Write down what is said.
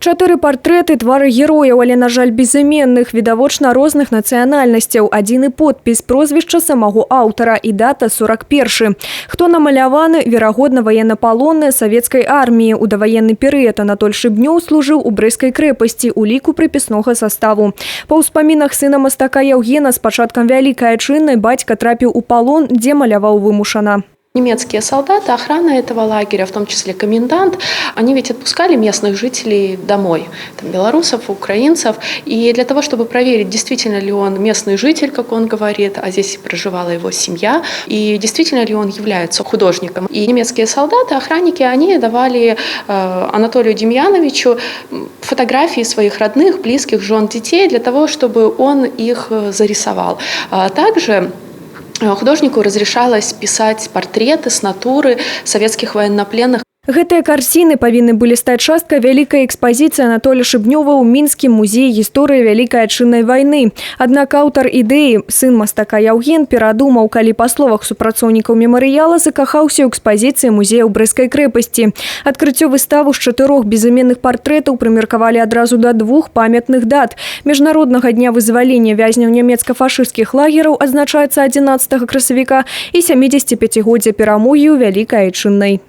4 партрэты, твары герояў, але, на жаль, безыменных, відавочна розных нацыянальнасцяў. Адзіны подпіс, прозвішча самого аўтара і дата 41. Хто намаляваны, верагодна, ваеннапалонны савецкай арміі. У даваенны перыяд Анатоль Шыбнёў служыў у Брэсцкай крэпасці у ліку прыпіснога саставу. Па ўспамінах сына мастака Яўгена з пачаткам Вялікай Айчыннай бацька трапіў у палон, дзе маляваў вымушана. Немецкие солдаты, охрана этого лагеря, в том числе комендант, они ведь отпускали местных жителей домой, там, белорусов, украинцев. И для того, чтобы проверить, действительно ли он местный житель, как он говорит, а здесь проживала его семья, и действительно ли он является художником. И немецкие солдаты, охранники, они давали Анатолию Демьяновичу фотографии своих родных, близких, жен, детей, для того, чтобы он их зарисовал. Также художнику разрешалось писать портреты с натуры советских военнопленных. Гэтыя карціны павінны былі стаць часткай вялікай экспазіцыі Анатоля Шыбнёва ў Мінскім музеі гісторыі Вялікай Айчыннай вайны. Аднак аўтар ідэі, сын мастака Яўген, перадумаў, калі па словах супрацоўнікаў мемарыяла закахаўся ў экспазіцыі музея ў Брэсцкай крэпасці. Адкрыццё выставы з 4 безыменных партрэтаў прымеркавалі адразу да 2 памятных дат. Міжнароднага дня вызвалення вязняў нямецка-фашысцкіх лагераў адзначаецца 11 красавіка і 75-годдзя перамогі ў Вялікай Айчыннай.